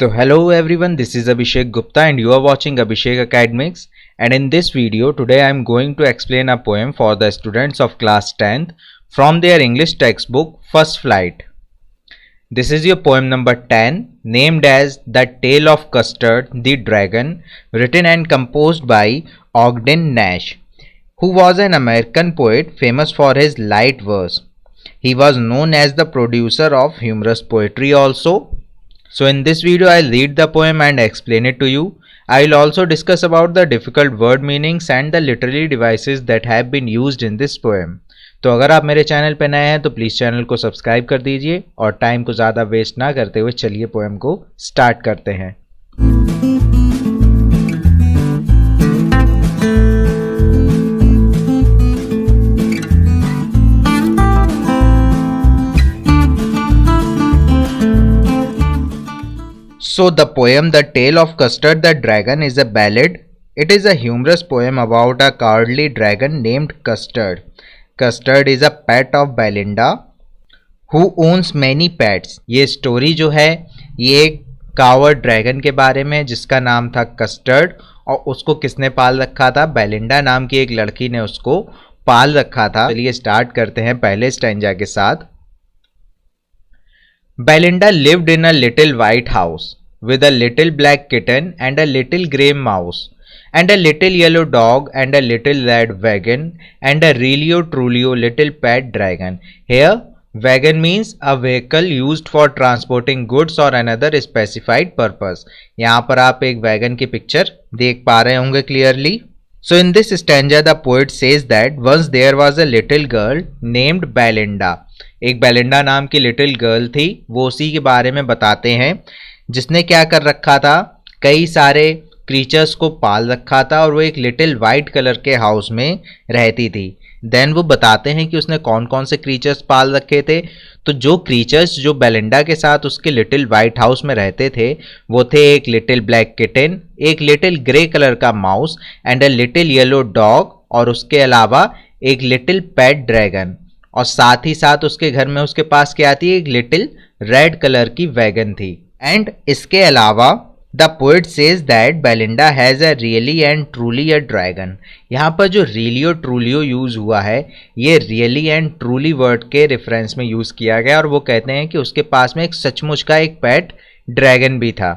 So hello everyone, this is Abhishek Gupta and you are watching Abhishek Academics, and in this video today I am going to explain a poem for the students of class 10th from their English textbook First Flight. This is your poem number 10 named as The Tale of Custard the Dragon, written and composed by Ogden Nash, who was an American poet famous for his light verse. He was known as the producer of humorous poetry also. So in this video I'll read the poem and explain it to you. I will also discuss about the difficult word meanings and the literary devices that have been used in this poem. तो अगर आप मेरे channel पर नए हैं तो please channel को subscribe कर दीजिए और टाइम को ज़्यादा वेस्ट ना करते हुए चलिए पोएम को स्टार्ट करते हैं. So the poem The Tale of Custard the Dragon is a ballad. It is a humorous poem about a cowardly dragon named Custard. Custard is a pet of Belinda who owns many pets. ये story जो है ये एक coward dragon के बारे में जिसका नाम था कस्टर्ड, और उसको किसने पाल रखा था? बेलिंडा नाम की एक लड़की ने उसको पाल रखा था. चलिए स्टार्ट करते हैं पहले स्टैंजा के साथ. Belinda lived in a little white house with a little black kitten and a little grey mouse and a little yellow dog and a little red wagon and a really truly little pet dragon. Here, wagon means a vehicle used for transporting goods or another specified purpose. यहाँ पर आप एक wagon की picture देख पा रहे होंगे clearly. So in this stanza the poet says that once there was a little girl named Belinda. एक बेलिंडा नाम की लिटिल गर्ल थी, वो उसी के बारे में बताते हैं जिसने क्या कर रखा था, कई सारे क्रीचर्स को पाल रखा था और वो एक लिटिल वाइट कलर के हाउस में रहती थी. देन वो बताते हैं कि उसने कौन कौन से क्रीचर्स पाल रखे थे. तो जो क्रीचर्स जो बेलिंडा के साथ उसके लिटिल वाइट हाउस में रहते थे वो थे एक लिटिल ब्लैक किटन, एक लिटिल ग्रे कलर का mouse and a little yellow dog, और उसके अलावा एक लिटिल पेट ड्रैगन, और साथ ही साथ उसके घर में उसके पास क्या थी, एक लिटिल रेड कलर की वैगन थी. एंड इसके अलावा the poet says that Belinda has a really and truly a dragon. यहाँ पर जो रियली और ट्रूलियो यूज़ हुआ है ये रियली एंड ट्रूली वर्ड के रेफरेंस में यूज़ किया गया, और वो कहते हैं कि उसके पास में एक सचमुच का एक पेट ड्रैगन भी था.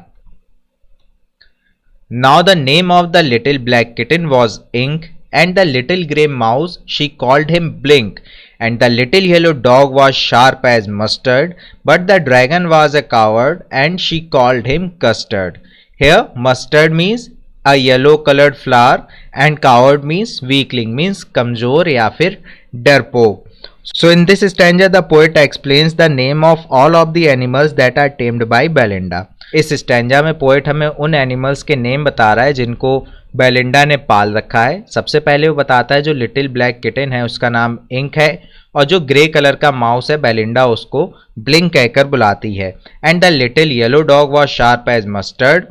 Now the name of the little black kitten was Ink and the little grey mouse she called him Blink, and the little yellow dog was sharp as mustard, but the dragon was a coward and she called him Custard. Here mustard means a yellow colored flower and coward means weakling, means kamjor या फिर डरपोक. So in this stanza the poet explains the name of all of the animals that are tamed by Belinda. इस stanza में poet हमें उन animals के name बता रहा है जिनको बेलिंडा ने पाल रखा है. सबसे पहले वो बताता है जो लिटिल ब्लैक किटन है उसका नाम इंक है, और जो ग्रे कलर का माउस है बेलिंडा उसको ब्लिंक कहकर बुलाती है. And the little yellow dog was sharp as mustard.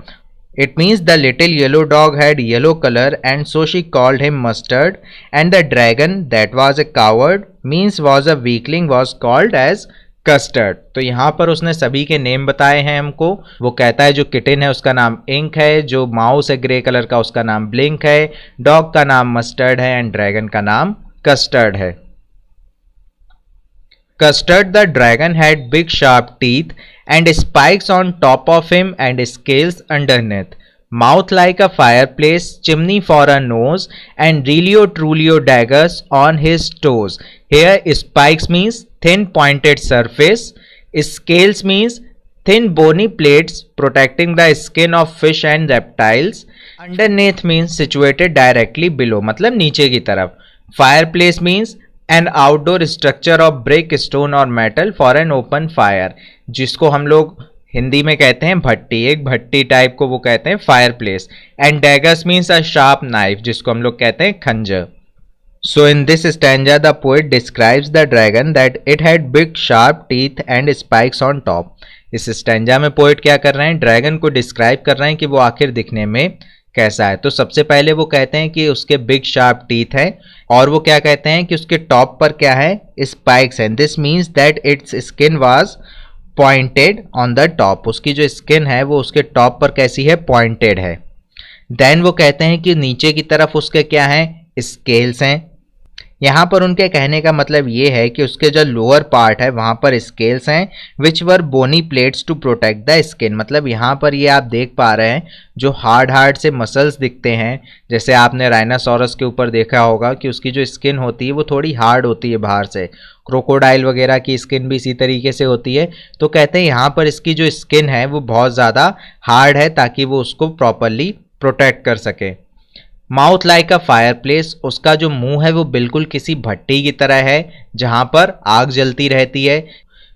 It means the little yellow dog had yellow color and so she called him Mustard, and the dragon that was a coward means was a weakling was called as Custard. तो यहाँ पर उसने सभी के name बताए हैं हमको. वो कहता है जो किटन है उसका नाम इंक है, जो माउस है ग्रे कलर का उसका नाम ब्लिंक है, डॉग का नाम मस्टर्ड है एंड ड्रैगन का नाम कस्टर्ड है. Custard the dragon had big sharp teeth and spikes on top of him and scales underneath, mouth like a fireplace, chimney for a nose, and Relio Trulio daggers on his toes. Here spikes means thin pointed surface, scales means thin bony plates protecting the skin of fish and reptiles, underneath means situated directly below, मतलब नीचे की तरफ. Fireplace means an outdoor structure of brick, stone और metal for an open fire, जिसको हम लोग हिंदी में कहते हैं भट्टी, एक भट्टी टाइप को वो कहते हैं fire place. And daggers means a sharp knife, जिसको हम लोग कहते हैं खंजर. So in this stanza the poet describes the dragon that it had big sharp teeth and spikes on top. इस स्टैंजा में पोएट क्या कर रहे हैं, ड्रैगन को डिस्क्राइब कर रहे हैं कि वो आखिर दिखने में कैसा है. तो सबसे पहले वो कहते हैं कि उसके बिग शार्प टीथ है, और वो क्या कहते हैं कि उसके टॉप पर क्या है, स्पाइक्स हैं. This means that it's skin was pointed on the top, उसकी जो स्किन है वो उसके टॉप पर कैसी है, पॉइंटेड है। देन वो कहते हैं कि नीचे की तरफ उसके क्या है, स्केल्स हैं। यहाँ पर उनके कहने का मतलब ये है कि उसके जो लोअर पार्ट है वहाँ पर स्केल्स हैं, which were bony plates to protect the skin. मतलब यहाँ पर ये आप देख पा रहे हैं जो हार्ड हार्ड से मसल्स दिखते हैं, जैसे आपने राइनासोरस के ऊपर देखा होगा कि उसकी जो स्किन होती है वो थोड़ी हार्ड होती है बाहर से। क्रोकोडाइल वगैरह की स्किन भी इसी तरीके से होती है। तो कहते हैं यहाँ पर इसकी जो स्किन है वो बहुत ज़्यादा हार्ड है ताकि वो उसको प्रॉपरली प्रोटेक्ट कर सके। Mouth like a fire place, उसका जो मुंह है वो बिल्कुल किसी भट्टी की तरह है जहां पर आग जलती रहती है।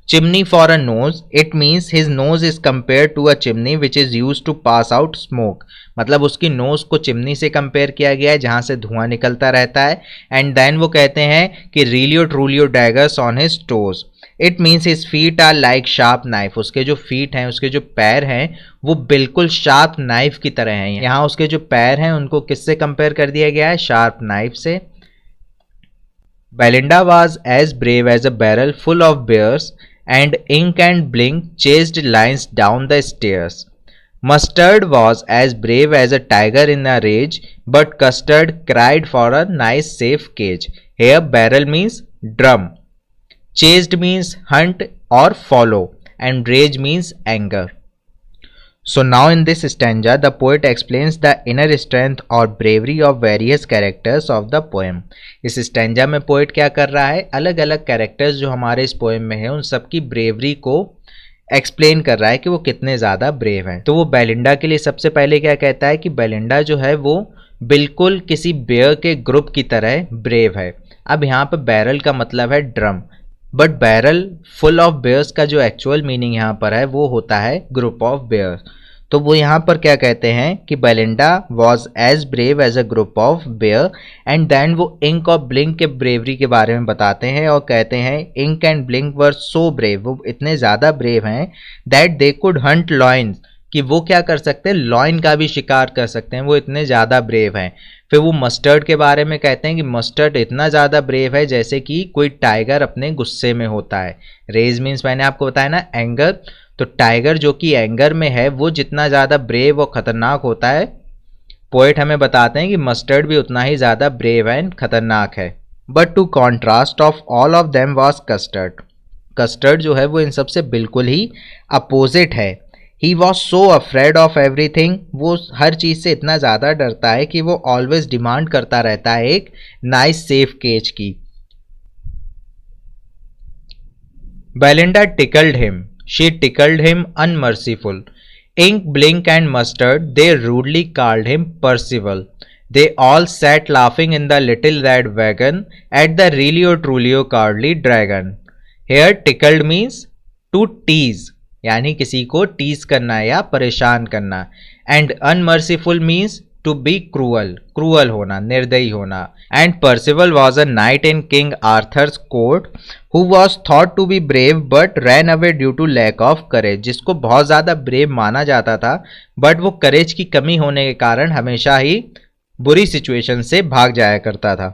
Chimney for a nose, it means his nose is compare to a chimney which is use to pass out smoke. मतलब उसकी नोज को चिमनी से कंपेयर किया गया है जहां से धुआं निकलता रहता है। एंड देन वो कहते हैं कि realio trulio daggers on his toes, it means his feet are like sharp knife. उसके जो फीट हैं, उसके जो पैर हैं वो बिल्कुल शार्प नाइफ की तरह हैं। यहाँ उसके जो पैर हैं उनको किससे कंपेयर कर दिया गया है, शार्प नाइफ से। Belinda was as brave as a barrel full of bears and ink and blink chased lines down the stairs. Mustard was as brave as a tiger in a rage, but Custard cried for a nice safe cage. Here barrel means drum, chased means hunt or follow, and rage means anger. So now in this stanza the poet explains the inner strength or bravery of various characters of the poem. इस stanza में poet क्या कर रहा है, अलग अलग characters जो हमारे इस पोएम में है उन सबकी ब्रेवरी को एक्सप्लेन कर रहा है कि वो कितने ज़्यादा ब्रेव हैं। तो वो बेलिंडा के लिए सबसे पहले क्या कहता है कि बेलिंडा जो है वो बिल्कुल किसी बेयर के ग्रुप की तरह ब्रेव है। अब यहाँ पर बैरल का मतलब है drum, but barrel full of bears का जो एक्चुअल मीनिंग यहाँ पर है वो होता है ग्रुप ऑफ बेयर। तो वो यहाँ पर क्या कहते हैं कि Belinda was as brave as a group of bear. And then वो इंक और ब्लिंक के ब्रेवरी के बारे में बताते हैं और कहते हैं Ink and Blink were so brave, वो इतने ज़्यादा ब्रेव हैं that they could hunt lions, कि वो क्या कर सकते हैं, लॉइन का भी शिकार कर सकते हैं, वो इतने ज़्यादा ब्रेव हैं। फिर वो मस्टर्ड के बारे में कहते हैं कि मस्टर्ड इतना ज़्यादा ब्रेव है जैसे कि कोई टाइगर अपने गुस्से में होता है। रेज मीन्स मैंने आपको बताया ना एंगर, तो टाइगर जो कि एंगर में है वो जितना ज़्यादा ब्रेव और ख़तरनाक होता है, पोएट हमें बताते हैं कि मस्टर्ड भी उतना ही ज़्यादा ब्रेव एंड खतरनाक है। But to contrast of all of them was Custard, Custard जो है वो इन सबसे बिल्कुल ही अपोजिट है। He was so afraid of everything, वो हर चीज़ से इतना ज़्यादा डरता है कि वो ऑलवेज डिमांड करता रहता है एक नाइस सेफ केज की। Belinda tickled him, she tickled him unmerciful. Ink, Blink and Mustard, they rudely called him Percival. They all sat laughing in the little red wagon at the Relio Trulio Cardly Dragon. Here tickled means to tease, यानी किसी को tease करना या परेशान करना। And unmerciful means to be cruel, cruel होना, निर्दयी होना। And Percival was a knight in King Arthur's court who was thought to be brave but ran away due to lack of courage, जिसको बहुत ज़्यादा ब्रेव माना जाता था but वो करेज की कमी होने के कारण हमेशा ही बुरी सिचुएशन से भाग जाया करता था।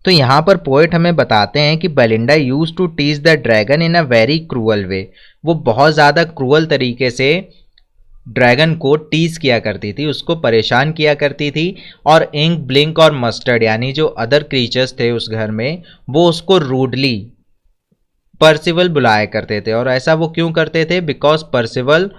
तो यहाँ पर पोएट हमें बताते हैं कि Belinda use to tease the dragon in a very cruel way, वो बहुत ज़्यादा क्रूअल तरीके से ड्रैगन को टीज किया करती थी, उसको परेशान किया करती थी। और इंक, ब्लिंक और मस्टर्ड यानी जो अदर क्रीचर्स थे उस घर में वो उसको रूडली पर्सिवल बुलाया करते थे। और ऐसा वो क्यों करते थे, बिकॉज पर्सिवल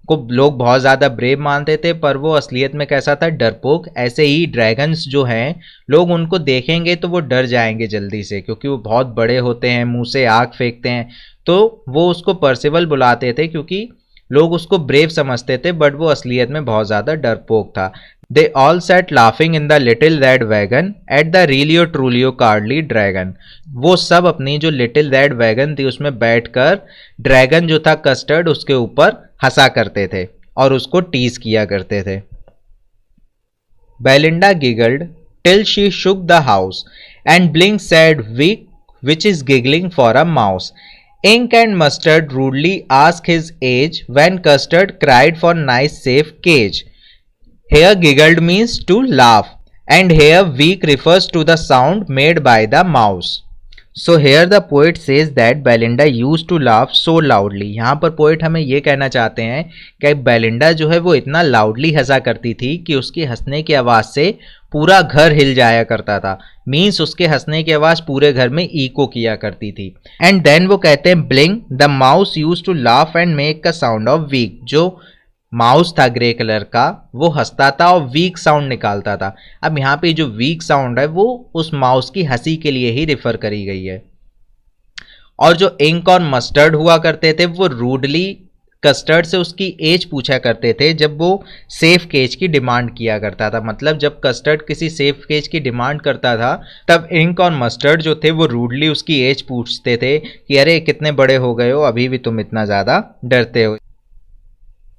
को लोग बहुत ज़्यादा ब्रेव मानते थे पर वो असलियत में कैसा था, डरपोक। ऐसे ही ड्रैगन्स जो हैं लोग उनको देखेंगे तो वो डर जाएंगे जल्दी से, क्योंकि वो बहुत बड़े होते हैं, मुंह से आग फेंकते हैं। तो वो उसको पर्सिवल बुलाते थे क्योंकि लोग उसको ब्रेव समझते थे बट वो असलियत में बहुत ज़्यादा डरपोक था। They all sat laughing in the little red wagon at the realio trulio cowardly dragon, वो सब अपनी जो लिटिल रेड वैगन थी उसमें बैठकर ड्रैगन जो था कस्टर्ड उसके ऊपर हंसा करते थे और उसको टीज किया करते थे। Belinda giggled till she shook the house and Blink said week which is giggling for a mouse. Ink and Mustard rudely asked his age when Custard cried for nice safe cage. Here giggled means to laugh and here weak refers to the sound made by the mouse. So here the poet says that Belinda use to laugh so loudly. यहाँ पर poet हमें ये कहना चाहते हैं कि Belinda जो है वो इतना लाउडली हंसा करती थी कि उसकी हंसने की आवाज़ से पूरा घर हिल जाया करता था। मीन्स उसके हंसने की आवाज़ पूरे घर में इको किया करती थी। एंड देन वो कहते हैं Blink the mouse use to laugh and make a sound of week. जो माउस था ग्रे कलर का वो हंसता था और वीक साउंड निकालता था। अब यहाँ पे जो वीक साउंड है वो उस माउस की हंसी के लिए ही रिफर करी गई है। और जो इंक और मस्टर्ड हुआ करते थे वो रूडली कस्टर्ड से उसकी एज पूछा करते थे जब वो सेफ केज की डिमांड किया करता था। मतलब जब कस्टर्ड किसी सेफ केज की डिमांड करता था तब इंक और मस्टर्ड जो थे वो रूडली उसकी एज पूछते थे कि अरे कितने बड़े हो गए हो, अभी भी तुम इतना ज़्यादा डरते हो।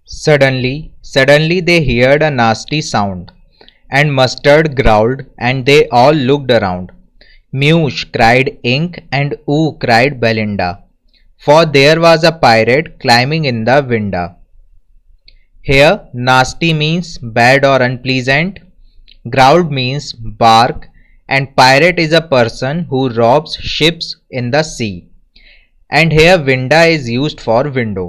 Suddenly they heard a nasty sound, and Mustard growled, and they all looked around. Mush, cried Ink, and Ooh, cried Belinda, for there was a pirate climbing in the window. Here, nasty means bad or unpleasant, growled means bark, and pirate is a person who robs ships in the sea. And here, window is used for window.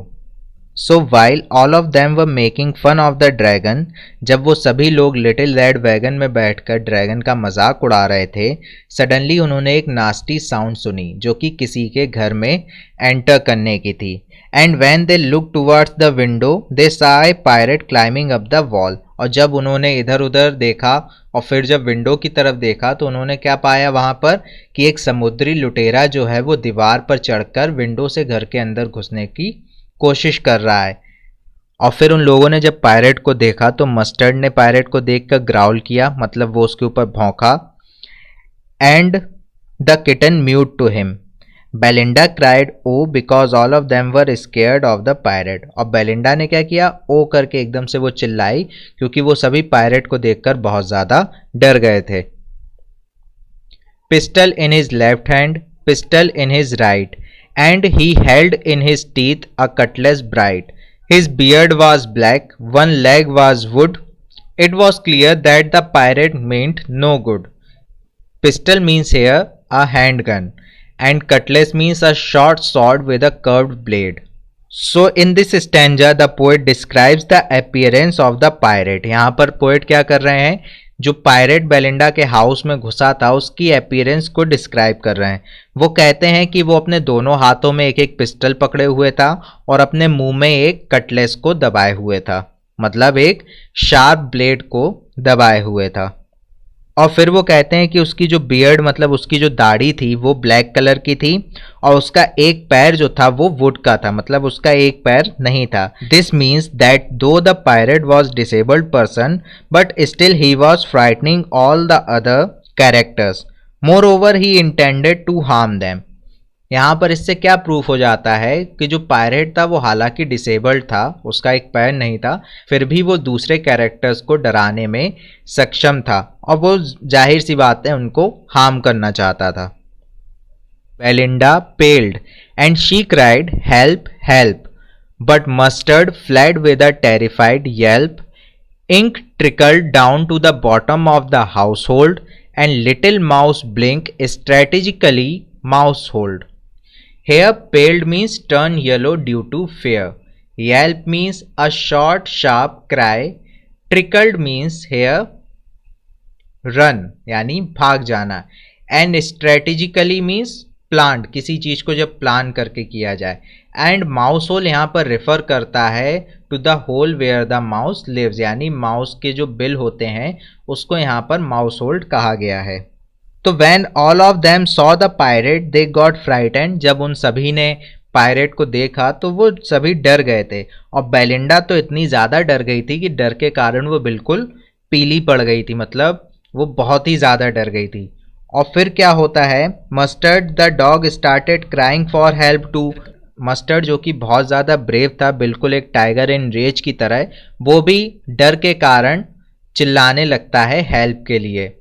So while all of them were making fun of the dragon, जब वो सभी लोग little red wagon में बैठकर dragon का मजाक उड़ा रहे थे, सडनली उन्होंने एक नास्टी साउंड सुनी जो कि किसी के घर में एंटर करने की थी। And when they look towards the window they saw a pirate climbing up the wall. और जब उन्होंने इधर उधर देखा और फिर जब विंडो की तरफ देखा तो उन्होंने क्या पाया वहाँ पर कि एक समुद्री लुटेरा जो है वो दीवार पर चढ़कर विंडो से घर के अंदर घुसने की कोशिश कर रहा है। और फिर उन लोगों ने जब पायरेट को देखा तो मस्टर्ड ने पायरेट को देखकर ग्राउल किया, मतलब वो उसके ऊपर भौंका। And the kitten mewed to him. Belinda cried oh because all of them were scared of the pirate. और बेलिंडा ने क्या किया, ओ करके एकदम से वो चिल्लाई क्योंकि वो सभी पायरेट को देखकर बहुत ज्यादा डर गए थे। Pistol in his left hand, pistol in his right, and he held in his teeth a cutlass bright. His beard was black, one leg was wood. It was clear that the pirate meant no good. Pistol means here a handgun, and cutlass means a short sword with a curved blade. So in this stanza the poet describes the appearance of the pirate. यहाँ पर poet क्या कर रहे हैं, जो pirate Belinda के house में घुसा था उसकी अपीयरेंस को डिस्क्राइब कर रहे हैं। वो कहते हैं कि वो अपने दोनों हाथों में एक एक पिस्टल पकड़े हुए था और अपने मुंह में एक कटलेस को दबाए हुए था, मतलब एक शार्प ब्लेड को दबाए हुए था। और फिर वो कहते हैं कि उसकी जो बियर्ड मतलब उसकी जो दाढ़ी थी वो ब्लैक कलर की थी और उसका एक पैर जो था वो वुड का था, मतलब उसका एक पैर नहीं था। This means that though the pirate was disabled person but still he was frightening all the other characters, moreover he intended to harm them. यहाँ पर इससे क्या प्रूफ हो जाता है कि जो पायरेट था वो हालांकि डिसेबल्ड था, उसका एक पैर नहीं था, फिर भी वो दूसरे कैरेक्टर्स को डराने में सक्षम था और वो जाहिर सी बात है उनको हार्म करना चाहता था। Belinda paled and she cried help help, but Mustard fled with a terrified yelp. Ink trickled down to the bottom of the household and little mouse Blink strategically mouse holed. Here paled means turn yellow due to fear. Yelp means a short sharp cry. Trickled means here run यानी भाग जाना। And strategically means planned, किसी चीज को जब plan करके किया जाए। And mouse hole यहाँ पर रेफर करता है to the hole where the mouse lives, यानी माउस के जो बिल होते हैं उसको यहाँ पर माउस होल्ड कहा गया है। तो when all of them saw the pirate they got frightened, जब उन सभी ने पायरेट को देखा तो वो सभी डर गए थे और बेलिंडा तो इतनी ज़्यादा डर गई थी कि डर के कारण वो बिल्कुल पीली पड़ गई थी, मतलब वो बहुत ही ज़्यादा डर गई थी। और फिर क्या होता है, Mustard the dog started crying for help too. Mustard जो कि बहुत ज़्यादा ब्रेव था, बिल्कुल एक टाइगर इन रेज की तरह, वो भी डर के कारण चिल्लाने लगता है हेल्प के लिए।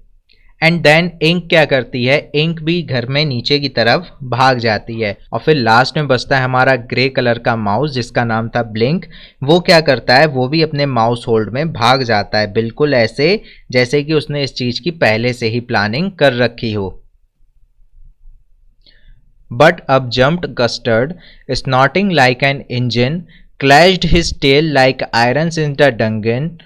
एंड देन इंक क्या करती है, इंक भी घर में नीचे की तरफ भाग जाती है। और फिर लास्ट में बचता है हमारा ग्रे कलर का माउस जिसका नाम था ब्लिंक। वो क्या करता है, वो भी अपने माउस होल्ड में भाग जाता है, बिल्कुल ऐसे जैसे कि उसने इस चीज की पहले से ही प्लानिंग कर रखी हो। But up jumped Custard, snorting like an engine, clashed his tail like irons in the dungeon.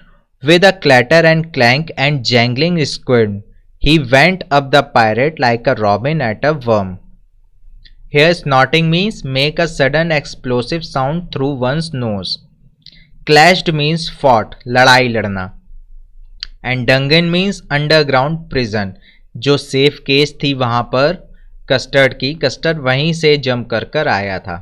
With a clatter and clank and jangling squid, he went up the pirate like a robin at a worm. Here snorting means make a sudden explosive sound through one's nose. Clashed means fought, लड़ाई लड़ना. And Dungan means underground prison. जो safe case थी वहां पर custard की, custard वहीं से jump कर आया था.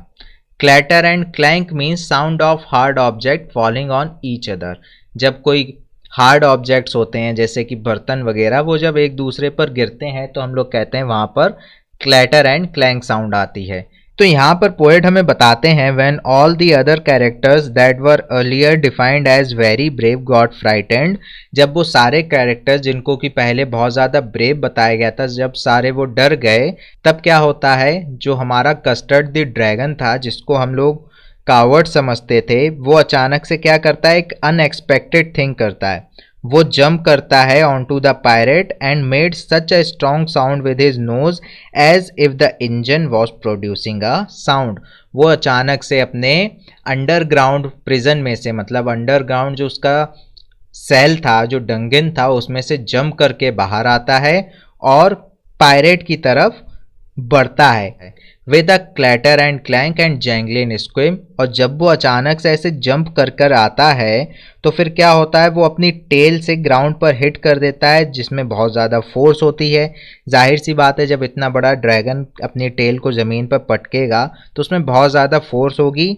Clatter and clank means sound of hard object falling on each other. जब कोई हार्ड ऑब्जेक्ट्स होते हैं जैसे कि बर्तन वगैरह, वो जब एक दूसरे पर गिरते हैं तो हम लोग कहते हैं वहां पर क्लैटर एंड क्लैंक साउंड आती है. तो यहाँ पर पोएट हमें बताते हैं when all the other characters that were earlier defined as very brave got frightened. जब वो सारे कैरेक्टर्स जिनको कि पहले बहुत ज़्यादा ब्रेव बताया गया था, जब सारे वो डर गए, तब क्या होता है, जो हमारा कस्टर्ड द ड्रैगन था जिसको हम लोग कावर्ड समझते थे, वो अचानक से क्या करता है, एक अनएक्सपेक्टेड थिंग करता है. वो जंप करता है on to the pirate and made such a strong sound with his nose as if the engine was producing a sound. वो अचानक से अपने अंडरग्राउंड प्रिजन में से, मतलब अंडरग्राउंड जो उसका सेल था, जो डंगन था, उसमें से जंप करके बाहर आता है और पायरेट की तरफ बढ़ता है with a clatter and clank and jangling scream. और जब वो अचानक से ऐसे जंप कर आता है तो फिर क्या होता है, वो अपनी टेल से ग्राउंड पर हिट कर देता है जिसमें बहुत ज़्यादा फोर्स होती है. जाहिर सी बात है, जब इतना बड़ा ड्रैगन अपनी टेल को ज़मीन पर पटकेगा तो उसमें बहुत ज़्यादा फोर्स होगी,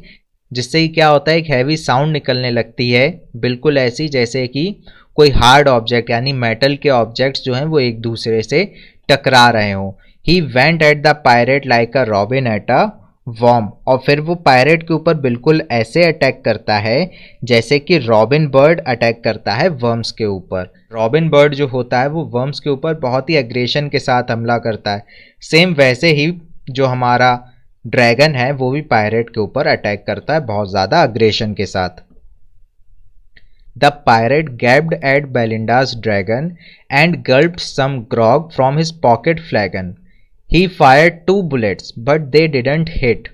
जिससे कि क्या होता है, एक हैवी साउंड निकलने लगती है, बिल्कुल ऐसी जैसे कि कोई हार्ड ऑब्जेक्ट यानी मेटल के ऑब्जेक्ट्स जो हैं वो एक दूसरे से टकरा रहे हों. He went at the pirate like a robin at a worm. और फिर वो पायरेट के ऊपर बिल्कुल ऐसे अटैक करता है जैसे कि रॉबिन बर्ड अटैक करता है वर्म्स के ऊपर. रॉबिन बर्ड जो होता है वो वर्म्स के ऊपर बहुत ही एग्रेशन के साथ हमला करता है. सेम वैसे ही जो हमारा ड्रैगन है वो भी पायरेट के ऊपर अटैक करता है बहुत ज़्यादा अग्रेशन के साथ. The pirate gaped at Belinda's dragon and gulped some grog from his pocket flagon. He fired 2 bullets, but they didn't hit,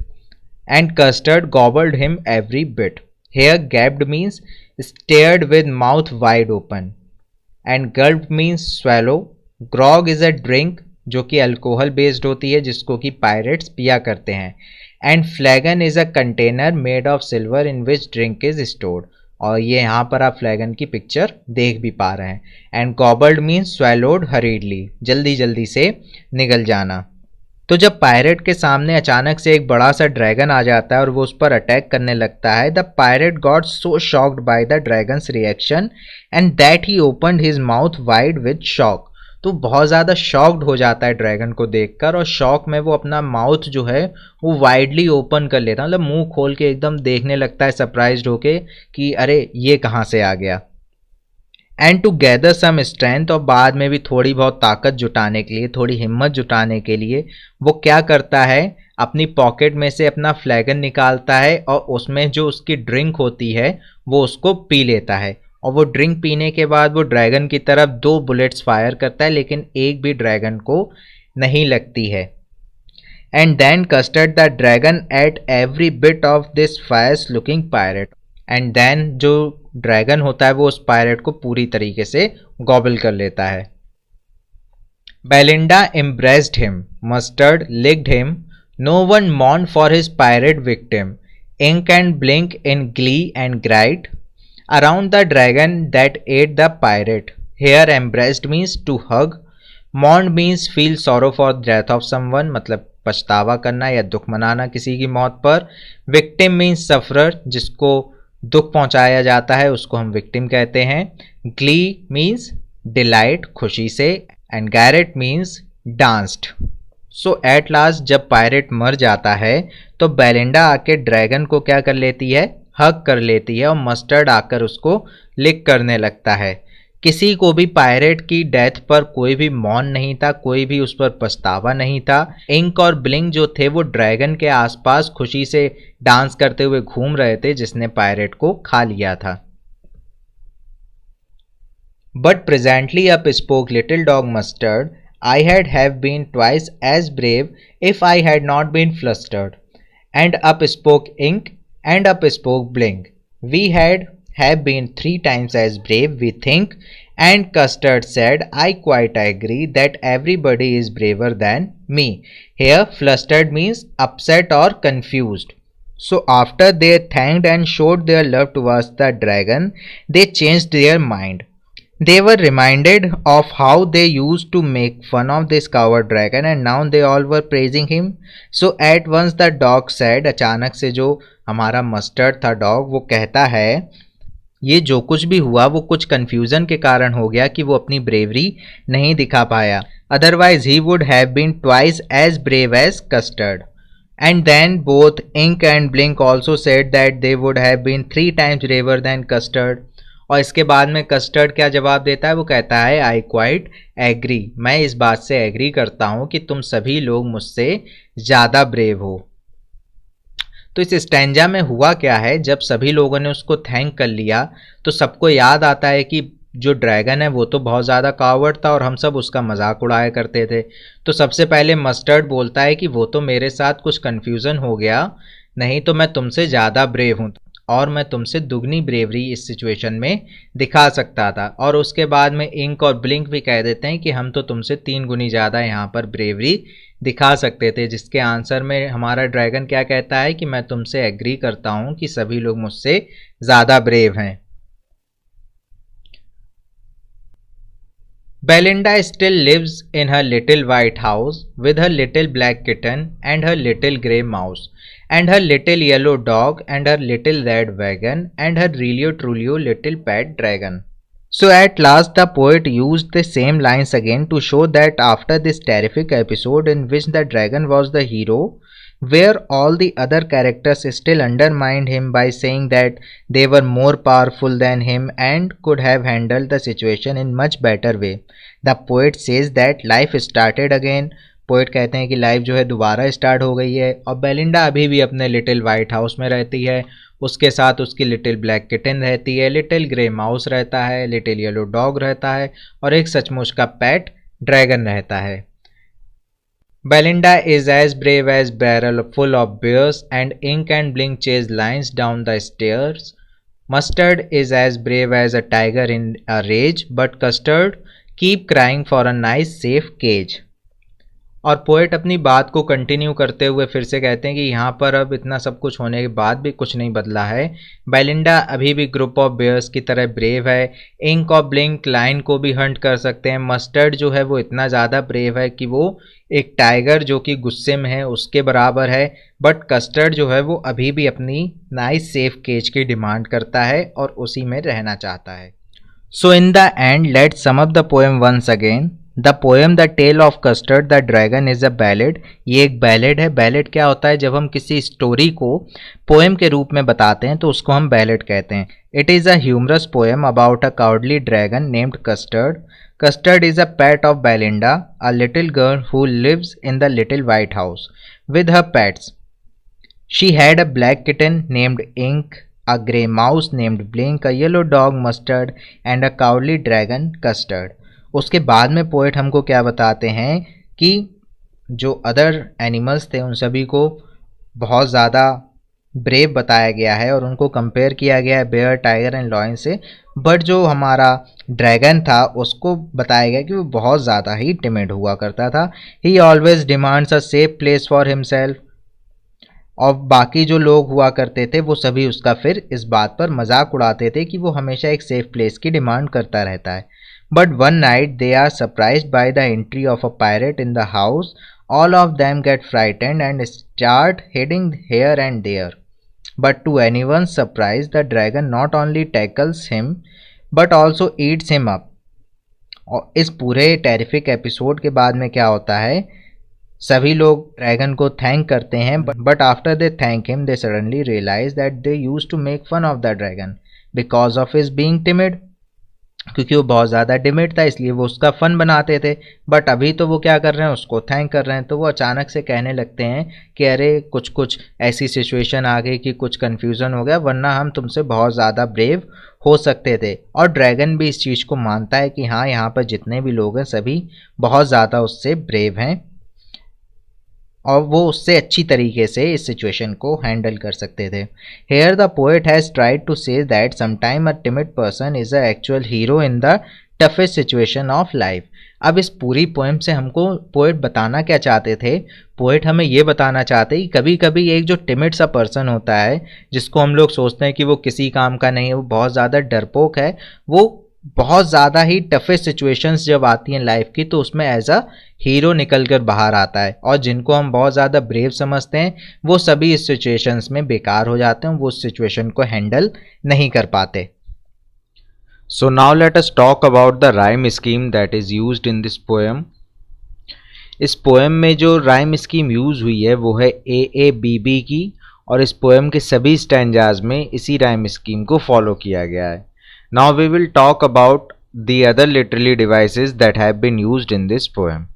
and Custard gobbled him every bit. Here gaped means stared with mouth wide open, and gulped means swallow. Grog is a drink जो कि alcohol based होती है जिसको कि pirates पिया करते हैं. And फ्लैगन is a container made of silver in which drink is stored. और ये यहाँ पर आप फ्लैगन की पिक्चर देख भी पा रहे हैं. एंड गॉबल्ड मीन्स स्वैलोड हरीडली, जल्दी जल्दी से निगल जाना. तो जब पायरेट के सामने अचानक से एक बड़ा सा ड्रैगन आ जाता है और वो उस पर अटैक करने लगता है, the pirate got so shocked by the dragons reaction and that he opened his mouth wide with shock. तो बहुत ज़्यादा शॉक्ड हो जाता है ड्रैगन को देखकर, और शॉक में वो अपना माउथ जो है वो वाइडली ओपन कर लेता है, मतलब मुंह खोल के एकदम देखने लगता है सरप्राइज्ड होके कि अरे ये कहाँ से आ गया. And to gather some strength, और बाद में भी थोड़ी बहुत ताकत जुटाने के लिए, थोड़ी हिम्मत जुटाने के लिए वो क्या करता है, अपनी पॉकेट में से अपना फ्लैगन निकालता है और उसमें जो उसकी ड्रिंक होती है वो उसको पी लेता है. और वो ड्रिंक पीने के बाद वो ड्रैगन की तरफ 2 बुलेट्स फायर करता है, लेकिन एक भी ड्रैगन को नहीं लगती है. And then Custard the dragon ate every bit of this fierce looking pirate. And then जो ड्रैगन होता है वो उस पायरेट को पूरी तरीके से गॉबल कर लेता है. Belinda embraced him, Mustard licked him, no one mourned for his pirate victim. Ink and blink in glee and gright around the dragon that ate the pirate. Here embraced means to hug, mourn means feel sorrow for death of someone, मतलब पछतावा करना या दुख मनाना किसी की मौत पर. Victim means sufferer, जिसको दुख पहुंचाया जाता है उसको हम विक्टिम कहते हैं. ग्ली मीन्स डिलाइट, खुशी से. And Garrett means danced. So at last जब पायरेट मर जाता है तो बेलिंडा आके ड्रैगन को क्या कर लेती है, हग कर लेती है, और मस्टर्ड आकर उसको लिक करने लगता है. किसी को भी पायरेट की डेथ पर कोई भी मौन नहीं था, कोई भी उस पर पछतावा नहीं था. इंक और ब्लिंक जो थे वो ड्रैगन के आसपास खुशी से डांस करते हुए घूम रहे थे जिसने पायरेट को खा लिया था. But presently up spoke little dog mustard, I had have been twice as brave if I had not been flustered. And up spoke Ink, and up spoke Blink. We had have been 3 times as brave, we think. And Custard said, I quite agree that everybody is braver than me. Here, flustered means upset or confused. So after they thanked and showed their love towards the dragon, they changed their mind. They were reminded of how they used to make fun of this coward dragon and now they all were praising him. So at once the dog said, अचानक से जो हमारा mustard था dog वो कहता है ये जो कुछ भी हुआ वो कुछ कन्फ्यूजन के कारण हो गया कि वो अपनी ब्रेवरी नहीं दिखा पाया. Otherwise he would have been twice as brave as Custard. And then both Ink and Blink also said that they would have been 3 times braver than Custard. और इसके बाद में कस्टर्ड क्या जवाब देता है, वो कहता है आई क्वाइट एग्री, मैं इस बात से एग्री करता हूँ कि तुम सभी लोग मुझसे ज़्यादा ब्रेव हो. तो इस स्टैंजा में हुआ क्या है, जब सभी लोगों ने उसको थैंक कर लिया तो सबको याद आता है कि जो ड्रैगन है वो तो बहुत ज़्यादा कावर्ड था और हम सब उसका मजाक उड़ाया करते थे. तो सबसे पहले मस्टर्ड बोलता है कि वो तो मेरे साथ कुछ कन्फ्यूज़न हो गया, नहीं तो मैं तुमसे ज़्यादा ब्रेव हूँ और मैं तुमसे दुगनी ब्रेवरी इस सिचुएशन में दिखा सकता था. और उसके बाद में इंक और ब्लिंक भी कह देते हैं कि हम तो तुमसे 3 गुनी ज़्यादा यहाँ पर ब्रेवरी दिखा सकते थे. जिसके आंसर में हमारा ड्रैगन क्या कहता है कि मैं तुमसे एग्री करता हूँ कि सभी लोग मुझसे ज़्यादा ब्रेव हैं. Belinda still lives in her little white house with her little black kitten and her little grey mouse and her little yellow dog and her little red wagon and her really truly little pet dragon. So at last the poet used the same lines again to show that after this terrific episode in which the dragon was the hero, where all the other characters still undermined him by saying that they were more powerful than him and could have handled the situation in much better way, the poet says that life started again. Poet कहते हैं कि life जो है दोबारा start हो गई है और बेलिंडा अभी भी अपने लिटिल वाइट हाउस में रहती है. उसके साथ उसकी लिटिल ब्लैक किटन रहती है, लिटिल ग्रे माउस रहता है, लिटिल येलो डॉग रहता है और एक सचमुच का पेट ड्रैगन रहता है. Belinda is as brave as barrel full of beers and Ink and Blink chase lions down the stairs. Mustard is as brave as a tiger in a rage, but Custard keep crying for a nice safe cage. और poet अपनी बात को continue करते हुए फिर से कहते हैं कि यहाँ पर अब इतना सब कुछ होने के बाद भी कुछ नहीं बदला है. बेलिंडा अभी भी ग्रुप ऑफ बेयर्स की तरह ब्रेव है. इंक और ब्लिंक लाइन को भी हंट कर सकते हैं. मस्टर्ड जो है वो इतना ज़्यादा ब्रेव है कि वो एक टाइगर जो कि गुस्से में है उसके बराबर है. बट कस्टर्ड जो है वो अभी भी अपनी नाइस सेफ केज की डिमांड करता है और उसी में रहना चाहता है. So in the end let's sum up the poem once again. The poem the tale of Custard the dragon is a ballad. ये एक बैलेड है. बैलेड क्या होता है, जब हम किसी स्टोरी को पोएम के रूप में बताते हैं तो उसको हम बैलेड कहते हैं. It is a humorous poem about a cowardly dragon named Custard. Custard is a pet of Belinda, a little girl who lives in the little white house with her pets. She had a black kitten named Ink, a grey mouse named Blink, a yellow dog Mustard and a cowardly dragon Custard. उसके बाद में poet हमको क्या बताते हैं कि जो other animals थे उन सभी को बहुत ज़्यादा ब्रेव बताया गया है और उनको कंपेयर किया गया है बेयर, टाइगर एंड लॉयन से. बट जो हमारा ड्रैगन था उसको बताया गया कि वो बहुत ज़्यादा ही टिमिड हुआ करता था. ही always demands a safe place for himself. और बाकी जो लोग हुआ करते थे वो सभी उसका फिर इस बात पर मजाक उड़ाते थे कि वो हमेशा एक सेफ प्लेस की डिमांड करता रहता है. But one night they are surprised by the entry of a pirate in the house. All of them get frightened and start heading here and there. But to anyone's surprise, the dragon not only tackles him but also eats him up. और इस पूरे terrific episode के बाद में क्या होता है, सभी लोग ड्रैगन को थैंक करते हैं but after they thank him they suddenly realise that they used to make fun of the dragon because of his being timid. क्योंकि वो बहुत ज़्यादा टिमिड था इसलिए वो उसका फ़न बनाते थे. बट अभी तो वो क्या कर रहे हैं, उसको थैंक कर रहे हैं. तो वो अचानक से कहने लगते हैं कि अरे कुछ ऐसी सिचुएशन आ गई कि कुछ कन्फ्यूज़न हो गया, वरना हम तुमसे बहुत ज़्यादा ब्रेव हो सकते थे। और ड्रैगन भी इस चीज़ को मानता है कि हाँ, यहाँ पर जितने भी लोग हैं सभी बहुत ज़्यादा उससे ब्रेव हैं और वो उससे अच्छी तरीके से इस सिचुएशन को हैंडल कर सकते थे। Here the poet has tried to say that sometime a timid person is a actual hero in the toughest situation of life. अब इस पूरी पोएम से हमको पोएट बताना क्या चाहते थे? पोएट हमें ये बताना चाहते कि कभी कभी एक जो टिमिड सा पर्सन होता है, जिसको हम लोग सोचते हैं कि वो किसी काम का नहीं है, वो बहुत ज़्यादा डरपोक है, वो बहुत ज़्यादा ही टफेस्ट सिचुएशंस जब आती हैं लाइफ की तो उसमें एज अ हीरो निकल कर बाहर आता है। और जिनको हम बहुत ज़्यादा ब्रेव समझते हैं वो सभी इस सिचुएशंस में बेकार हो जाते हैं, वो उस सिचुएशन को हैंडल नहीं कर पाते। So now let us talk about the rhyme scheme that is used in this poem. इस पोएम में जो राइम स्कीम यूज़ हुई है वो है AABB की, और इस पोएम के सभी स्टैंजाज में इसी राइम स्कीम को फॉलो किया गया है। Now we will talk about the other literary devices that have been used in this poem.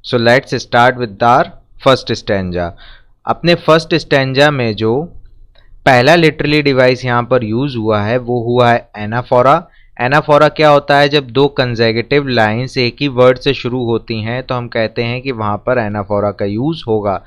So let's start with our first stanza. अपने फर्स्ट स्टैंजा में जो पहला लिटरली डिवाइस यहाँ पर यूज हुआ है वो हुआ है एनाफोरा। एनाफोरा क्या होता है? जब दो कंसेक्यूटिव लाइंस एक ही वर्ड से शुरू होती हैं तो हम कहते हैं कि वहाँ पर एनाफोरा का यूज होगा।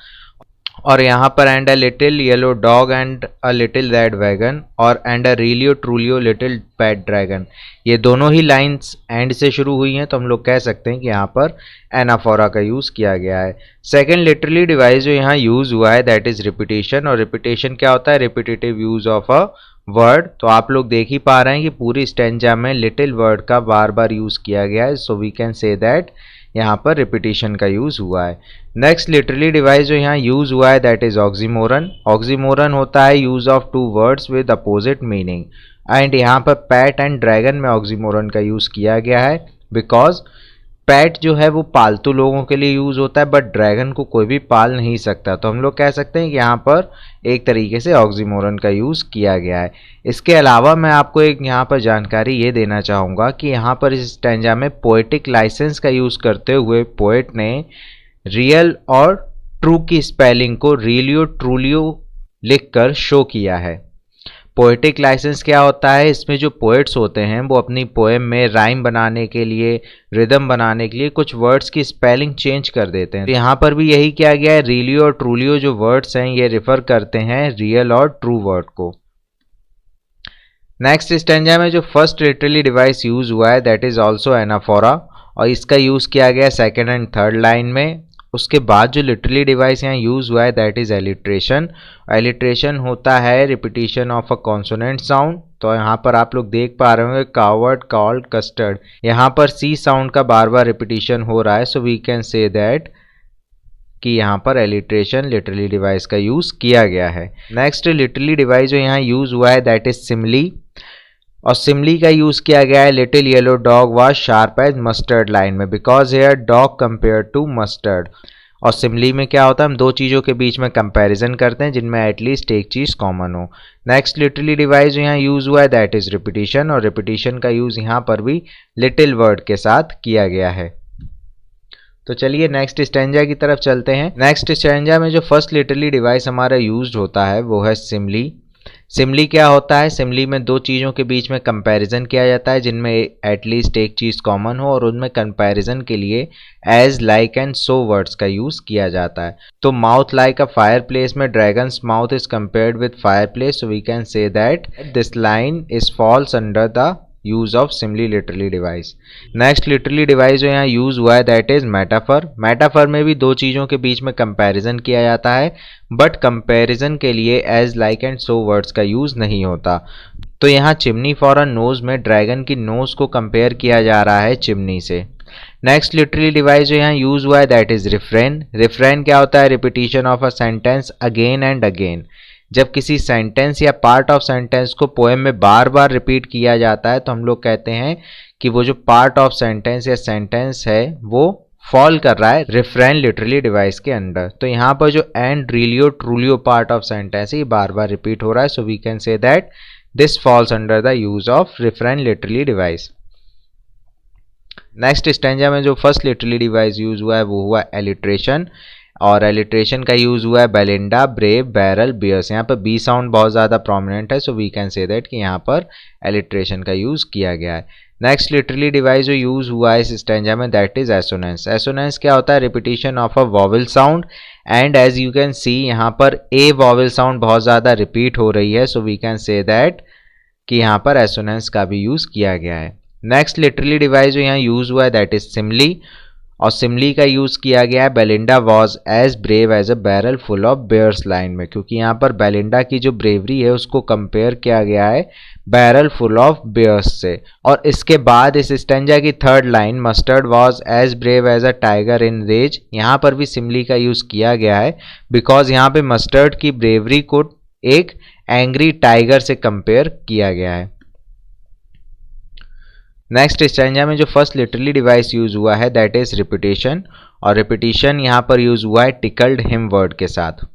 और यहाँ पर and a little yellow dog and a little red wagon और and a realio trulio little pet dragon, ये दोनों ही लाइंस एंड से शुरू हुई हैं तो हम लोग कह सकते हैं कि यहाँ पर एनाफोरा का यूज़ किया गया है। सेकंड लिटरली डिवाइस जो यहाँ यूज़ हुआ है दैट इज़ रिपीटेशन। और रिपीटेशन क्या होता है? Repetitive use of a word. तो आप लोग देख ही पा रहे हैं कि पूरी स्टेंजा में लिटिल वर्ड का बार बार यूज़ किया गया है, so we can say that यहाँ पर रिपीटेशन का यूज़ हुआ है। नेक्स्ट लिटरली डिवाइस जो यहाँ यूज़ हुआ है दैट इज़ ऑक्सीमोरन। ऑक्सीमोरन होता है use of two words with opposite meaning, and यहाँ पर पैट एंड ड्रैगन में ऑक्सीमोरन का यूज़ किया गया है बिकॉज पैट जो है वो पालतू लोगों के लिए यूज़ होता है बट ड्रैगन को कोई भी पाल नहीं सकता, तो हम लोग कह सकते हैं कि यहाँ पर एक तरीके से ऑक्सीमोरन का यूज़ किया गया है। इसके अलावा मैं आपको एक यहाँ पर जानकारी ये देना चाहूँगा कि यहाँ पर इस स्टैंजा में पोएटिक लाइसेंस का यूज़ करते हुए पोएट ने रियल और ट्रू की स्पेलिंग को रिलियो ट्रूलियो लिखकर शो किया है। पोएटिक लाइसेंस क्या होता है? इसमें जो पोएट्स होते हैं वो अपनी पोएम में राइम बनाने के लिए, रिदम बनाने के लिए कुछ वर्ड्स की स्पेलिंग चेंज कर देते हैं। तो यहाँ पर भी यही किया गया है। रिलियो और ट्रूलियो जो वर्ड्स हैं ये रिफर करते हैं रियल और ट्रू वर्ड को। नेक्स्ट स्टैंजा में जो फर्स्ट लिटरली डिवाइस यूज हुआ है दैट इज ऑल्सो एनाफोरा, और इसका यूज किया गया सेकेंड एंड थर्ड लाइन में। उसके बाद जो लिटरली डिवाइस यहाँ यूज हुआ है दैट इज एलिट्रेशन। एलिट्रेशन होता है repetition of a consonant sound. तो यहाँ पर आप लोग देख पा रहे होंगे कावर्ड, कॉल्ड, कस्टर्ड, यहाँ पर सी साउंड का बार बार रिपीटिशन हो रहा है, so we can say that कि यहाँ पर एलिट्रेशन लिटरली डिवाइस का यूज किया गया है। नेक्स्ट लिटरली डिवाइस जो यहाँ यूज हुआ है दैट इज सिमली, और सिमली का यूज किया गया है little yellow dog was sharp as mustard line में because here dog compared to mustard. और सिमली में क्या होता है? हम दो चीज़ों के बीच में कंपैरिजन करते हैं जिनमें एटलीस्ट एक चीज़ कॉमन हो। नेक्स्ट लिटरली डिवाइस जो यहाँ यूज हुआ है दैट इज रिपीटिशन, और रिपीटिशन का यूज यहाँ पर भी लिटिल वर्ड के साथ किया गया है। तो चलिए नेक्स्ट स्टैंजा की तरफ चलते हैं। नेक्स्ट स्टैंजा में जो फर्स्ट लिटरली डिवाइस हमारा यूज होता है वो है सिमली। सिमली क्या होता है? सिमली में दो चीज़ों के बीच में कंपैरिजन किया जाता है जिनमें एटलीस्ट एक चीज़ कॉमन हो, और उनमें कंपैरिजन के लिए as, like and so words का यूज़ किया जाता है। तो mouth like a fire place में dragon's mouth is compared with fire place, so we can say that this line is falls under the use of simile literally device. Next literally device जो यहाँ use हुआ है that is metaphor. Metaphor में भी दो चीज़ों के बीच में कंपैरिजन किया जाता है बट कंपैरिजन के लिए as, like and so words का यूज नहीं होता। तो यहाँ चिमनी फॉर अ नोज में ड्रैगन की नोज को कंपेयर किया जा रहा है चिमनी से। नेक्स्ट लिटरली डिवाइस जो यहाँ यूज हुआ है दैट इज रिफ्रेन। रिफ्रेन क्या होता है? Repetition of a sentence again and again. जब किसी सेंटेंस या पार्ट ऑफ सेंटेंस को पोएम में बार बार रिपीट किया जाता है तो हम लोग कहते हैं कि वो जो पार्ट ऑफ सेंटेंस या सेंटेंस है वो फॉल कर रहा है रिफ्रेन लिटरली डिवाइस के अंडर। तो यहाँ पर जो and, realio, trulio part of sentence ही बार बार रिपीट हो रहा है, so we can say that this falls under the use of refrain literally device. Next stanza में जो फर्स्ट लिटरली डिवाइस यूज हुआ है वो हुआ एलिट्रेशन। और एलिट्रेशन का यूज हुआ है बेलिंडा, ब्रेव, बैरल, बियर्स। यहाँ पर बी साउंड बहुत ज़्यादा प्रोमिनेंट है, so we can say that कि यहाँ पर एलिट्रेशन का यूज किया गया है। नेक्स्ट लिटरली डिवाइस जो यूज हुआ है इस स्टैंजा में दैट इज एसोनेंस। एसोनेंस क्या होता है? Repetition of a vowel sound, and as you can see यहाँ पर ए वॉवल साउंड बहुत ज़्यादा रिपीट हो रही है, so we can say that कि यहाँ पर एसोनेंस का भी यूज किया गया है। नेक्स्ट लिटरली डिवाइस जो यहाँ यूज हुआ है दैट इज सिमली, और सिमली का यूज किया गया है Belinda was as brave as a barrel full of bears line में, क्योंकि यहाँ पर बेलिंडा की जो ब्रेवरी है उसको कंपेयर किया गया है बैरल फुल ऑफ बेयर्स से। और इसके बाद इस स्टेंजा की third line Mustard was as brave as a tiger in rage, यहाँ पर भी सिमली का यूज किया गया है बिकॉज यहाँ पे मस्टर्ड की ब्रेवरी को एक एंग्री टाइगर से कंपेयर किया गया है। नेक्स्ट स्टैंजा में जो फर्स्ट लिटरली डिवाइस यूज हुआ है दैट इज रिपीटेशन, और रिपीटेशन यहाँ पर यूज हुआ है टिकल्ड हिम वर्ड के साथ।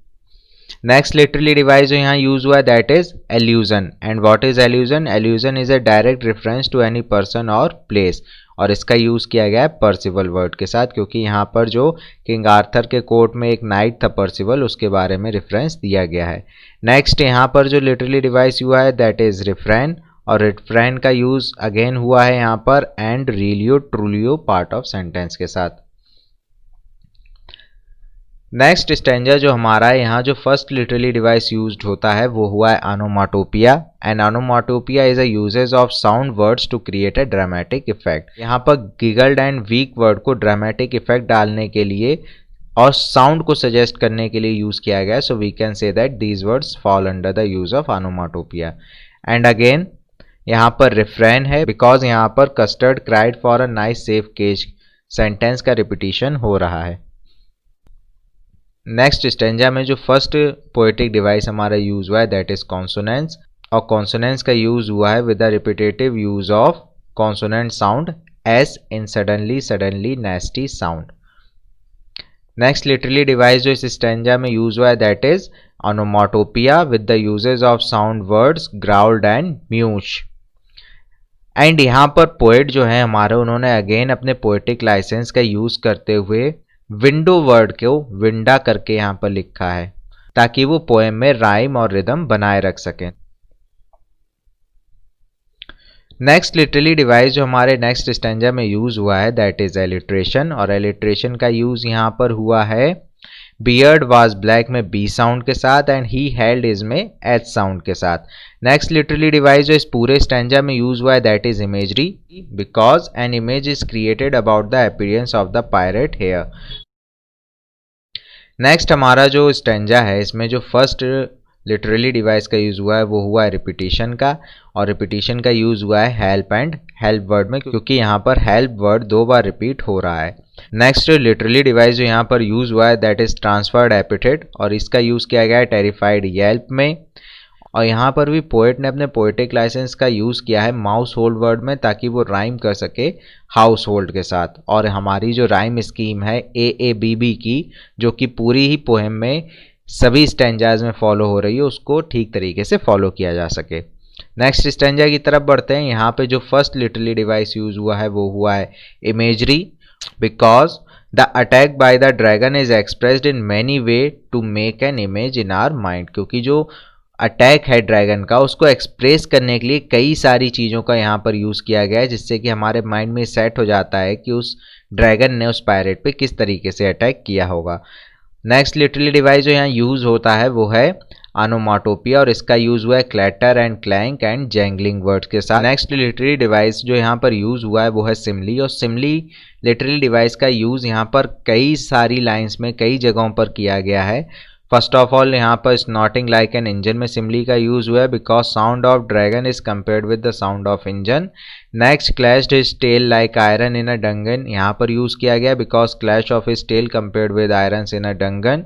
नेक्स्ट लिटरली डिवाइस जो यहाँ यूज हुआ है that is allusion, and what is allusion? Allusion is a direct reference to any person और प्लेस, और इसका यूज किया गया है पर्सिवल वर्ड के साथ, क्योंकि यहाँ पर जो किंग आर्थर के कोर्ट में एक नाइट था पर्सिवल, उसके बारे में रेफरेंस दिया गया है। नेक्स्ट यहाँ पर जो लिटरली डिवाइस हुआ है दैट इज रिफ्रेन, और रिफ्रेन का यूज अगेन हुआ है यहाँ पर and realio trulio part of sentence के साथ। नेक्स्ट स्टैंजा जो हमारा है यहाँ जो फर्स्ट लिटरली डिवाइस यूज्ड होता है वो हुआ है onomatopoeia, and onomatopoeia is a uses of sound words to create a dramatic effect. यहाँ पर गिगल्ड एंड वीक वर्ड को ड्रामेटिक इफेक्ट डालने के लिए और साउंड को सजेस्ट करने के लिए यूज किया गया है, so we can say that these words fall under the use of onomatopoeia. And again यहाँ पर रिफ्रेन है बिकॉज यहाँ पर custard cried for a nice safe cage sentence का रिपीटिशन हो रहा है। नेक्स्ट स्टेंजा में जो फर्स्ट पोएटिक डिवाइस हमारा यूज हुआ है दैट इज कॉन्सोनेंस, और कॉन्सोनेंस का यूज हुआ है with the repetitive use of consonant sound S in suddenly, suddenly, नेस्टी sound. Next literally device जो इस स्टेंजा में यूज हुआ है that is onomatopoeia with the uses of sound words growled and much. And यहाँ पर poet जो है हमारे उन्होंने अगेन अपने पोएटिक लाइसेंस का यूज करते हुए विंडो वर्ड को विंडा करके यहाँ पर लिखा है ताकि वो पोएम में राइम और रिदम बनाए रख सकें। नेक्स्ट लिटरली डिवाइस जो हमारे नेक्स्ट स्टैंजा में यूज हुआ है दैट इज एलिट्रेशन, और एलिट्रेशन का यूज यहाँ पर हुआ है बियर्ड वाज ब्लैक में बी साउंड के साथ एंड ही हेल्ड इज में एच साउंड के साथ। नेक्स्ट लिटरली डिवाइस जो इस पूरे स्टैंजा में यूज हुआ है that is imagery because an image is created about the appearance of the pirate here. Next हमारा जो स्टैंजा है इसमें जो फर्स्ट लिटरली डिवाइस का यूज हुआ है वो हुआ है रिपीटिशन का, और रिपीटिशन का यूज हुआ है हेल्प एंड हेल्प वर्ड में, क्योंकि यहाँ पर हेल्प वर्ड 2 बार रिपीट हो रहा है। नेक्स्ट लिटरली डिवाइस जो यहाँ पर यूज हुआ है दैट इज ट्रांसफर्ड एपिथेट, और इसका यूज किया गया है टेरिफाइड येल्प में। और यहाँ पर भी पोएट ने अपने पोएटिक लाइसेंस का यूज किया है माउस होल्ड वर्ड में ताकि वो राइम कर सके हाउस होल्ड के साथ, और हमारी जो राइम स्कीम है AABB की जो कि पूरी ही पोएम में सभी स्टैंजाज में फॉलो हो रही है उसको ठीक तरीके से फॉलो किया जा सके। नेक्स्ट स्टैंजा की तरफ बढ़ते हैं। यहाँ पे जो फर्स्ट लिटरली डिवाइस यूज हुआ है वो हुआ है imagery because the attack by the dragon is expressed in many way to make an image in our mind, क्योंकि जो अटैक है ड्रैगन का उसको एक्सप्रेस करने के लिए कई सारी चीज़ों का यहाँ पर यूज़ किया गया है जिससे कि हमारे माइंड में सेट हो जाता है कि उस ड्रैगन ने उस पायरेट पे किस तरीके से अटैक किया होगा। नेक्स्ट लिटरली डिवाइस जो यहाँ यूज़ होता है वो है ऑनोमाटोपिया, और इसका यूज़ हुआ है clatter and clank and jingling words के साथ। नेक्स्ट लिटरली डिवाइस जो यहाँ पर यूज़ हुआ है वो है सिमली, और सिमली लिटरली डिवाइस का यूज़ यहाँ पर कई सारी लाइन्स में कई जगहों पर किया गया है। फर्स्ट ऑफ ऑल यहाँ पर स्नॉटिंग लाइक एन इंजन में सिमली का यूज हुआ है because sound of dragon is compared with the sound of engine. Next clashed his tail like iron in a dungeon, यहाँ पर यूज किया गया because clash of his tail compared with iron in a dungeon.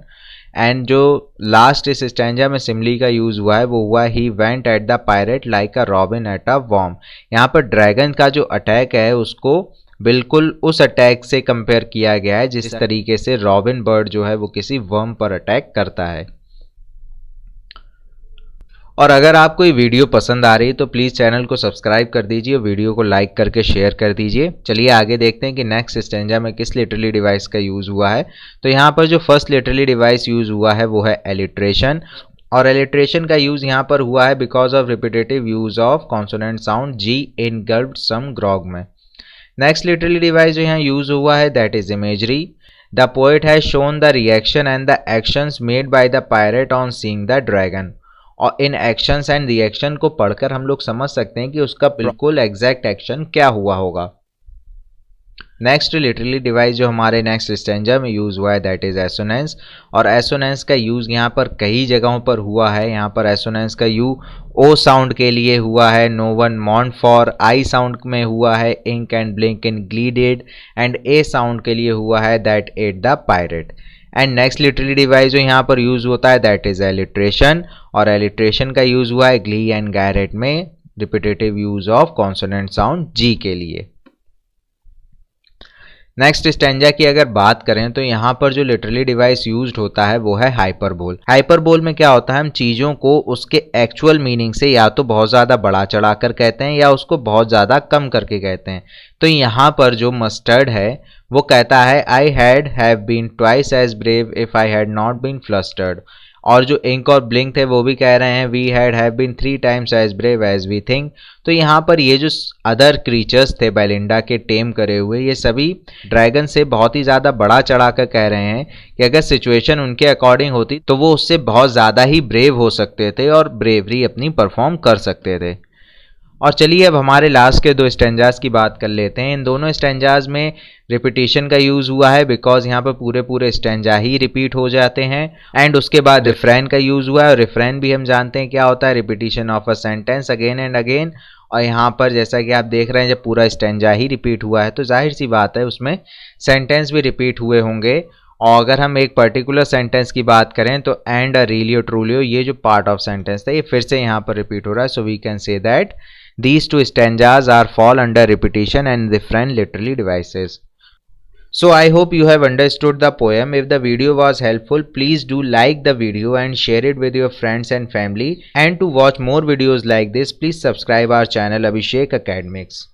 And जो last इस stanza में simile का use हुआ है वो हुआ he went at the pirate like a robin at a worm. यहाँ पर ड्रैगन का जो अटैक है उसको बिल्कुल उस अटैक से कंपेयर किया गया है जिस तरीके से रॉबिन बर्ड जो है वो किसी वर्म पर अटैक करता है। और अगर आपको ये वीडियो पसंद आ रही है तो प्लीज़ चैनल को सब्सक्राइब कर दीजिए, वीडियो को लाइक करके शेयर कर दीजिए। चलिए आगे देखते हैं कि नेक्स्ट स्टैंजा में किस लिटरली डिवाइस का यूज़ हुआ है। तो यहाँ पर जो फर्स्ट लिटरली डिवाइस यूज़ हुआ है वो है एलिट्रेशन, और एलिट्रेशन का यूज़ यहाँ पर हुआ है because of repetitive use of consonant sound G in gulped some grog में। नेक्स्ट लिटरली डिवाइस जो यहाँ यूज़ हुआ है that is imagery. The poet has shown the reaction and the actions made by the pirate on seeing the dragon. और इन actions and reaction को पढ़कर हम लोग समझ सकते हैं कि उसका बिल्कुल एग्जैक्ट एक्शन क्या हुआ होगा। नेक्स्ट लिटरली डिवाइस जो हमारे नेक्स्ट स्टैंजा में यूज़ हुआ है दैट इज़ एसोनेंस, और एसोनेंस का यूज़ यहाँ पर कई जगहों पर हुआ है। यहाँ पर एसोनेंस का यूज ओ साउंड के लिए हुआ है, no one month for, I sound में हुआ है, ink and blink in glided, and A sound के लिए हुआ है that at the pirate. And next literally device जो यहाँ पर यूज़ होता है दैट इज़ एलिट्रेशन, और एलिट्रेशन का यूज़ हुआ है ग्ली एंड गैरेट में, repetitive use of consonant sound G के लिए। नेक्स्ट स्टैंजा की अगर बात करें तो यहाँ पर जो लिटरली डिवाइस यूज्ड होता है वो है हाइपरबोल। हाइपरबोल में क्या होता है, हम चीज़ों को उसके एक्चुअल मीनिंग से या तो बहुत ज़्यादा बढ़ा चढ़ा कर कहते हैं या उसको बहुत ज़्यादा कम करके कहते हैं। तो यहाँ पर जो मस्टर्ड है वो कहता है I have been twice as brave if I had not been flustered, और जो इंक और ब्लिंक थे वो भी कह रहे हैं we have been 3 times as brave as we think. तो यहाँ पर ये जो अदर क्रीचर्स थे बेलिंडा के टेम करे हुए, ये सभी ड्रैगन से बहुत ही ज़्यादा बड़ा चढ़ा कर कह रहे हैं कि अगर सिचुएशन उनके अकॉर्डिंग होती तो वो उससे बहुत ज़्यादा ही ब्रेव हो सकते थे और ब्रेवरी अपनी परफॉर्म कर सकते थे। और चलिए अब हमारे लास्ट के 2 स्टैंजाज की बात कर लेते हैं। इन दोनों स्टैंजाज में रिपीटिशन का यूज़ हुआ है बिकॉज यहाँ पर पूरे स्टैंजा ही रिपीट हो जाते हैं, एंड उसके बाद रिफ्रेन का यूज़ हुआ है, और रिफ्रेन भी हम जानते हैं क्या होता है, repetition of a sentence again and again. और यहाँ पर जैसा कि आप देख रहे हैं जब पूरा स्टैंजा ही रिपीट हुआ है तो जाहिर सी बात है उसमें सेंटेंस भी रिपीट हुए होंगे। और अगर हम एक पर्टिकुलर सेंटेंस की बात करें तो एंड अ रियलियो ट्रूलियो, ये जो पार्ट ऑफ सेंटेंस था ये फिर से यहाँ पर रिपीट हो रहा है। So we can say that these 2 stanzas are fall under repetition and different literally devices. So I hope you have understood the poem. If the video was helpful, please do like the video and share it with your friends and family. And to watch more videos like this, please subscribe our channel Abhishek Academics.